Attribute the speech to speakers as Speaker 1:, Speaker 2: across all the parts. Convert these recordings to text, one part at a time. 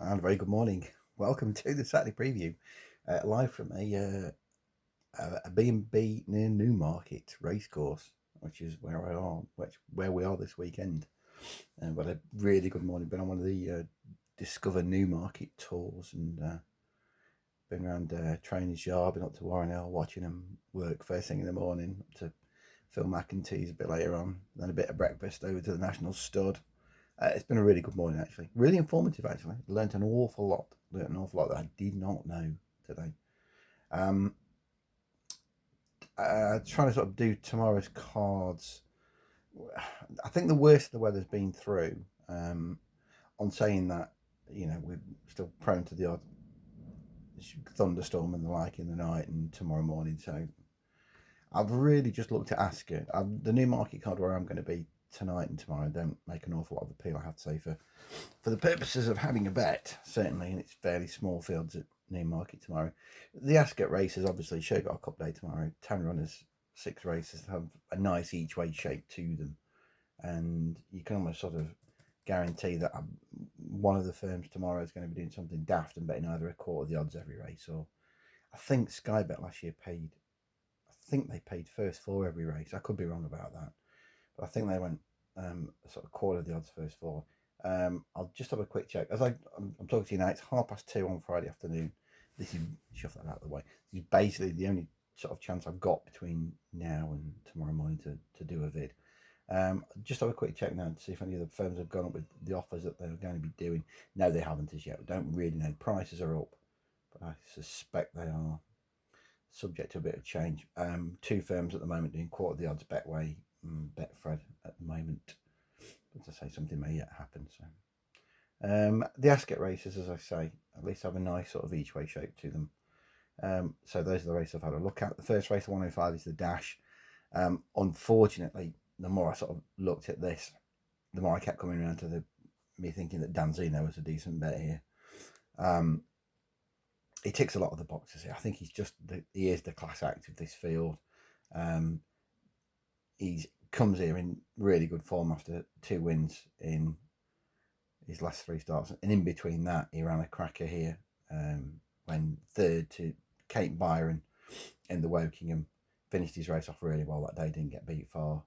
Speaker 1: And a very good morning. Welcome to the Saturday preview, live from a B&B near Newmarket racecourse, which is where we are this weekend. But a really good morning. Been on one of the Discover Newmarket tours and been around Trainer's Yard, been up to Warren Hill, watching them work first thing in the morning, up to Phil McEntee's a bit later on, then a bit of breakfast over to the National Stud. It's been a really good morning, actually. Really informative, actually. Learned an awful lot. Learned an awful lot that I did not know today. Um, Trying to sort of do tomorrow's cards. I think the worst of the weather's been through. On saying that, we're still prone to the odd thunderstorm and the like in the night and tomorrow morning. So I've really just looked at Ascot. The Newmarket card where I'm going to be tonight and tomorrow don't make an awful lot of appeal, I have to say, for the purposes of having a bet, certainly, and it's fairly small fields at Newmarket tomorrow. The Ascot races, obviously, Shergar Cup day tomorrow. 10 runners, 6 races have a nice each way shape to them, and you can almost sort of guarantee that one of the firms tomorrow is going to be doing something daft and betting either a quarter of the odds every race, or I think Sky Bet last year paid. I think they paid first four every race. I could be wrong about that, but I think they went sort of quarter of the odds first four. I'll just have a quick check. I'm talking to you now, it's 2:30 on Friday afternoon. This is, shove that out of the way. This is basically the only sort of chance I've got between now and tomorrow morning to do a vid. Just have a quick check now to see if any of the firms have gone up with the offers that they're going to be doing. No, they haven't as yet. We don't really know. Prices are up, but I suspect they are subject to a bit of change. Two firms at the moment doing quarter of the odds, Betway and Betfred at the moment. But to say, something may yet happen. So the Ascot races, as I say, at least have a nice sort of each way shape to them. So those are the races I've had a look at. The first race, the 105, is the Dash. Unfortunately, the more I sort of looked at this, the more I kept coming around to me thinking that Danzino was a decent bet here. He ticks a lot of the boxes here. I think he is the class act of this field. He comes here in really good form after 2 wins in his last 3 starts, and in between that, he ran a cracker here when third to Cape Byron in the Wokingham. Finished his race off really well that day, didn't get beat far.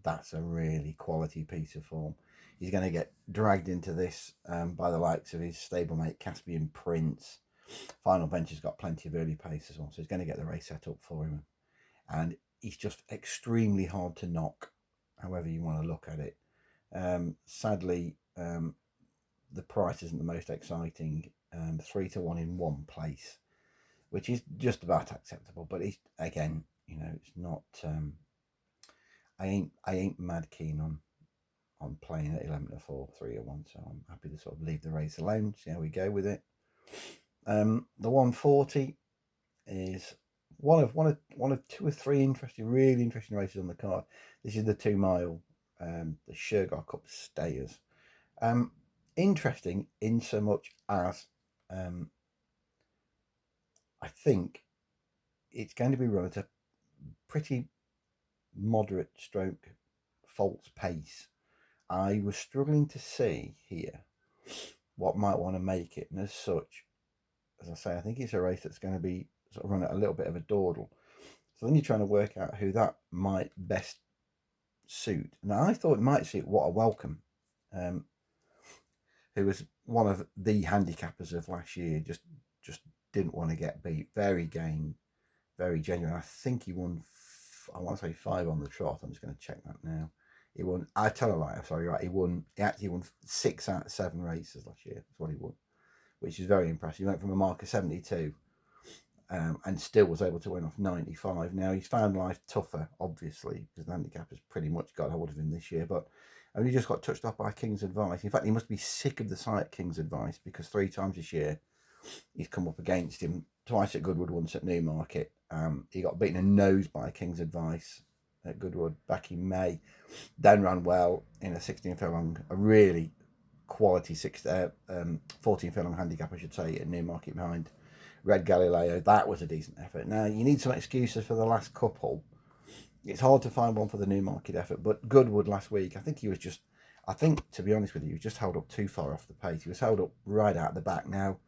Speaker 1: That's a really quality piece of form. He's going to get dragged into this by the likes of his stablemate Caspian Prince. Final Bench has got plenty of early pace as well, so he's going to get the race set up for him. And he's just extremely hard to knock, however you want to look at it. Sadly, the price isn't the most exciting. 3-1 in one place, which is just about acceptable. But it's, again, it's not. I ain't mad keen on playing at 11-4, 3-1. So I'm happy to sort of leave the race alone. See how we go with it. The 140 is one of 2 or 3 really interesting races on the card. This is the 2 mile, the Shergar Cup stayers. Interesting in so much as I think it's going to be run at a pretty moderate stroke false pace. I was struggling to see here what might want to make it, and as such, as I say, I think it's a race that's going to be sort of run at a little bit of a dawdle. So then you're trying to work out who that might best suit. Now, I thought it might suit What a Welcome, who was one of the handicappers of last year, just didn't want to get beat. Very game, very genuine. I think he won, I want to say 5 on the trot. I'm just going to check that now. He won, I tell a lie, I'm sorry, right. He actually won 6 out of 7 races last year. That's what he won, which is very impressive. He went from a mark of 72 and still was able to win off 95. Now, he's found life tougher, obviously, because the handicap has pretty much got hold of him this year, but only just got touched off by King's Advice. In fact, he must be sick of the sight of King's Advice, because 3 times this year he's come up against him, twice at Goodwood, once at Newmarket. He got beaten in nose by King's Advice at Goodwood back in May. Then ran well in a 16 furlong, a really quality 14 furlong handicap, I should say, at Newmarket behind Red Galileo. That was a decent effort. Now, you need some excuses for the last couple. It's hard to find one for the Newmarket effort, but Goodwood last week, I think he was just I think, to be honest with you, he was just held up too far off the pace. He was held up right out the back. Now,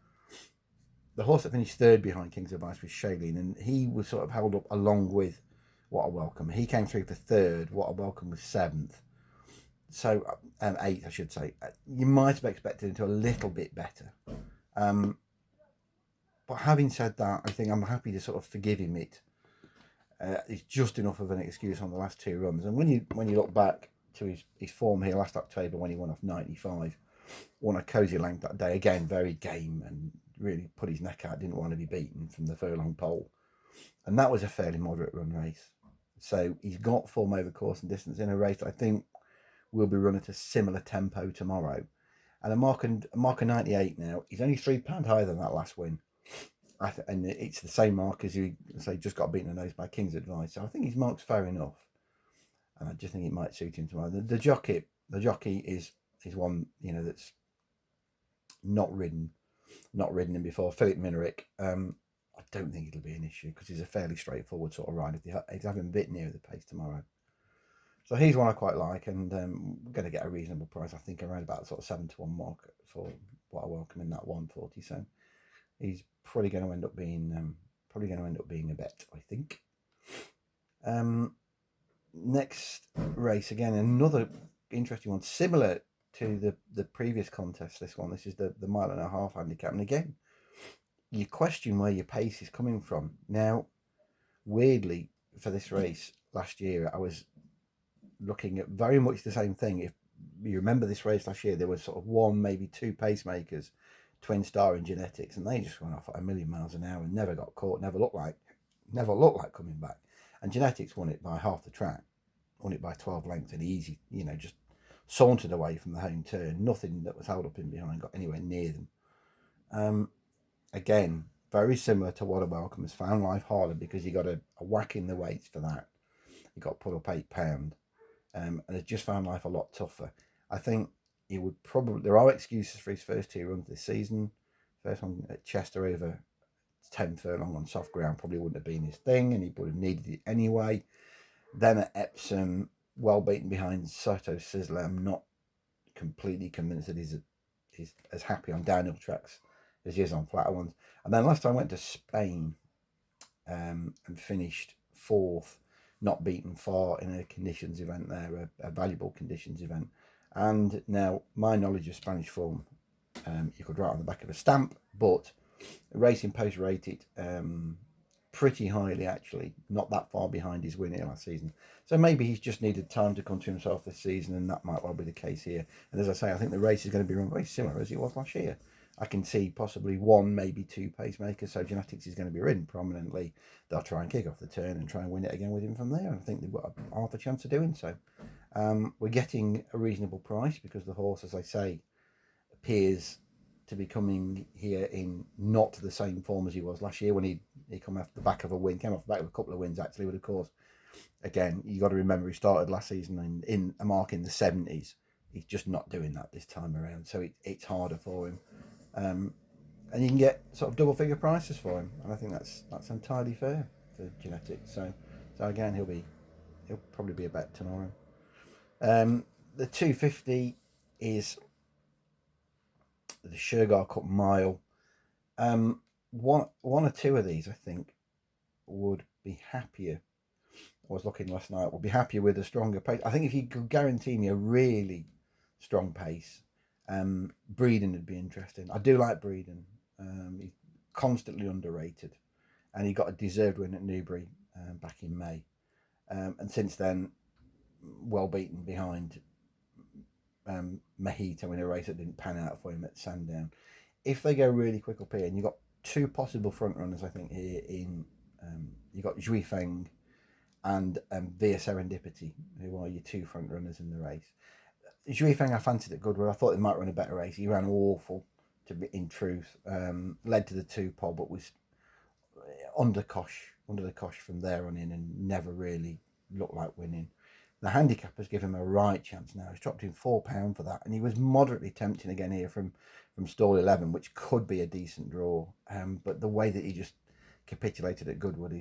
Speaker 1: the horse that finished third behind King's Advice was Shailene, and he was sort of held up along with What a Welcome. He came through for third. What a Welcome was seventh. So, eighth, I should say. You might have expected him to a little bit better. But having said that, I think I'm happy to sort of forgive him it. It's just enough of an excuse on the last two runs. And when you look back to his form here last October when he won off 95, won a cosy length that day, again, very game and really put his neck out, didn't want to be beaten from the furlong pole. And that was a fairly moderate run race. So he's got form over course and distance in a race that I think will be run at a similar tempo tomorrow. And a mark of 98 now. He's only £3 higher than that last win. And it's the same mark as you say, just got beaten in the nose by King's Advice. So I think his mark's fair enough. And I just think it might suit him tomorrow. The jockey is one, that's not ridden him before. Philip Minerick. I don't think it'll be an issue because he's a fairly straightforward sort of rider. He's having a bit nearer the pace tomorrow. So he's one I quite like, and we're going to get a reasonable price. I think around about sort of 7-1 mark for What a Welcome in that 140. So he's probably going to end up being a bet, I think. Next race, again, another interesting one, similar to the previous contest. This is the 1.5 mile handicap, and again, you question where your pace is coming from. Now, weirdly, for this race last year, I was looking at very much the same thing. If you remember this race last year, there was sort of one, maybe two pacemakers, Twin Star and Genetics, and they just went off at 1,000,000 miles an hour and never got caught, never looked like coming back. And Genetics won it by half the track, won it by 12 lengths, and easy, just sauntered away from the home turn. Nothing that was held up in behind got anywhere near them. Again, very similar to What a Welcome, has found life harder because he got a whack in the weights for that. He got put up £8, and has just found life a lot tougher. I think he would probably, there are excuses for his first two runs this season. First one at Chester over 10 furlong on soft ground probably wouldn't have been his thing, and he would have needed it anyway. Then at Epsom, well beaten behind Soto Sizzler. I'm not completely convinced that he's as happy on downhill tracks as he is on flatter ones. And then last time I went to Spain and finished fourth, not beaten far in a conditions event there, a valuable conditions event. And now my knowledge of Spanish form, you could write on the back of a stamp, but Racing Post rated pretty highly, actually, not that far behind his win here last season. So maybe he's just needed time to come to himself this season, and that might well be the case here. And as I say, I think the race is going to be run very similar as it was last year. I can see possibly one, maybe two pacemakers. So Genetics is going to be ridden prominently. They'll try and kick off the turn and try and win it again with him from there. And I think they've got half a chance of doing so. We're getting a reasonable price because the horse, as I say, appears to be coming here in not the same form as he was last year when he came off the back of a win. Came off the back of a couple of wins, actually, but of course, again, you got to remember he started last season in a mark in the 70s. He's just not doing that this time around, so it's harder for him. And you can get sort of double figure prices for him, and I think that's entirely fair for Genetics. So again, he'll probably be a bet tomorrow. The 250 is the Shergar Cup mile. One or two of these, I think, would be happier. I was looking last night. Would be happier with a stronger pace. I think if you could guarantee me a really strong pace, Breeden would be interesting. I do like Breeden. He's constantly underrated, and he got a deserved win at Newbury back in May, and since then, well beaten behind Mahito in a race that didn't pan out for him at Sandown. If they go really quick up here, and you've got two possible front runners, I think, here in you've got Zhui Feng and Via Serendipity, who are your two front runners in the race. Zhui Feng I fancied at Goodwood. I thought they might run a better race. He ran awful, to be in truth. Led to the 2-pole, but was under the cosh from there on in, and never really looked like winning. The handicappers give him a right chance now. He's dropped him £4 for that, and he was moderately tempting again here from stall 11, which could be a decent draw. But the way that he just capitulated at Goodwood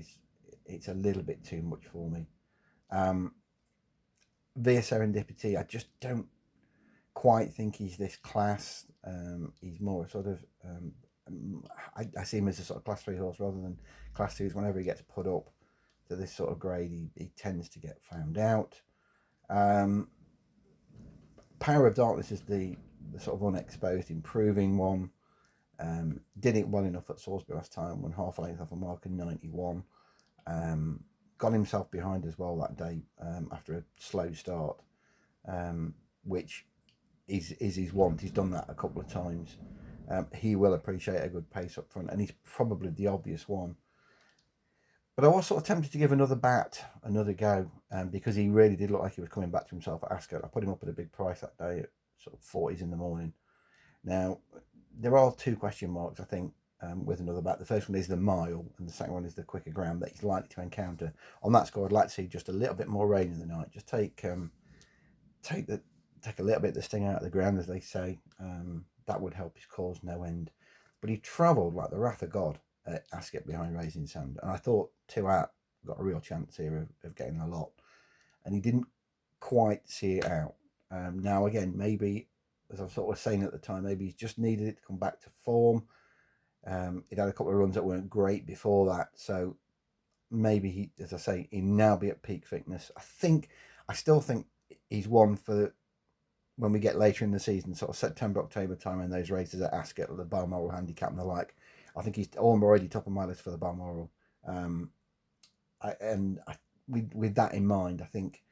Speaker 1: it's a little bit too much for me. Via Serendipity, I just don't quite think he's this class. He's more sort of, I see him as a sort of class 3 horse rather than class 2s. Whenever he gets put up to this sort of grade, he tends to get found out. Power of Darkness is the sort of unexposed, improving one. Did it well enough at Salisbury last time, won half a length off a mark in 91. Got himself behind as well that day after a slow start, which is his want. He's done that a couple of times. He will appreciate a good pace up front, and he's probably the obvious one. But I was sort of tempted to give another go, because he really did look like he was coming back to himself at Ascot. I put him up at a big price that day at sort of 40s in the morning. Now, there are 2 question marks, I think, with another back. The first one is the mile, and the second one is the quicker ground that he's likely to encounter. On that score, I'd like to see just a little bit more rain in the night. Just take a little bit of the sting out of the ground, as they say. That would help his cause no end. But he travelled like the wrath of God at Ascot behind Raising Sand, and I thought 2 out got a real chance here of getting a lot, and he didn't quite see it out. Now again, maybe, as I was sort of saying at the time, maybe he's just needed it to come back to form. He'd had a couple of runs that weren't great before that, so maybe he, as I say, he'll now be at peak fitness. I still think he's one for when we get later in the season, sort of September, October time, and those races at Ascot, the Balmoral Handicap and the like. I think he's already top of my list for the Balmoral. With that in mind, I think,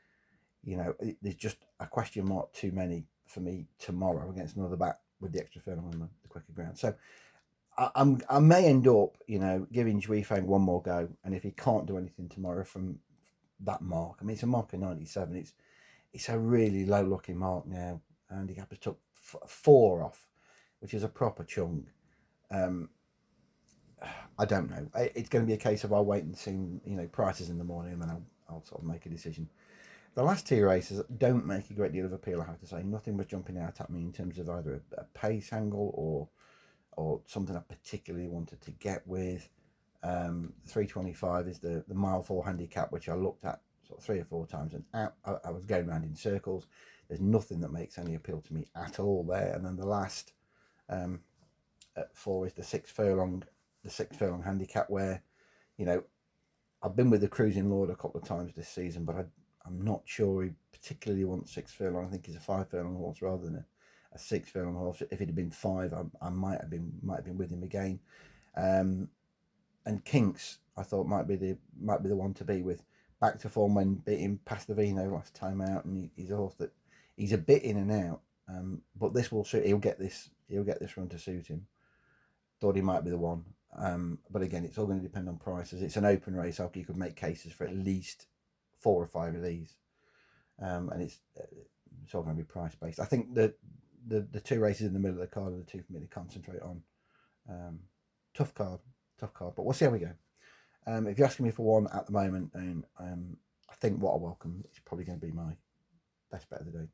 Speaker 1: there's just a question mark too many for me tomorrow against another back with the extra furlong on the quicker ground. So I may end up, giving Juifeng one more go, and if he can't do anything tomorrow from that mark, I mean, it's a mark of 97. It's a really low looking mark now, and he happens took 4 off, which is a proper chunk. I don't know. It's going to be a case of I'll wait and see, prices in the morning, and then I'll sort of make a decision. The last 2 races don't make a great deal of appeal, I have to say. Nothing was jumping out at me in terms of either a pace angle or something I particularly wanted to get with. 325 is the mile 4 handicap, which I looked at sort of 3 or 4 times, and I was going around in circles. There's nothing that makes any appeal to me at all there. And then the last at 4 is the 6 furlong handicap, where I've been with the Cruising Lord a couple of times this season, but I'm not sure he particularly wants 6 furlong. I think he's a 5 furlong horse rather than a 6 furlong horse. If it had been 5, I might have been with him again. And Kinks, I thought might be the one to be with. Back to form when beating Pastavino last time out, and he's a horse that he's a bit in and out. But this will suit. He'll get this run to suit him. Thought he might be the one. But again, it's all going to depend on prices. It's an open race. You could make cases for at least 4 or 5 of these, and it's all going to be price based. I think the 2 races in the middle of the card are the 2 for me to concentrate on. Tough card, but we'll see how we go. If you're asking me for one at the moment, then I think What a Welcome is probably going to be my best bet of the day.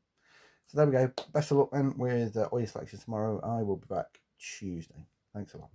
Speaker 1: So there we go. Best of luck then with all your selections tomorrow. I will be back Tuesday. Thanks a lot.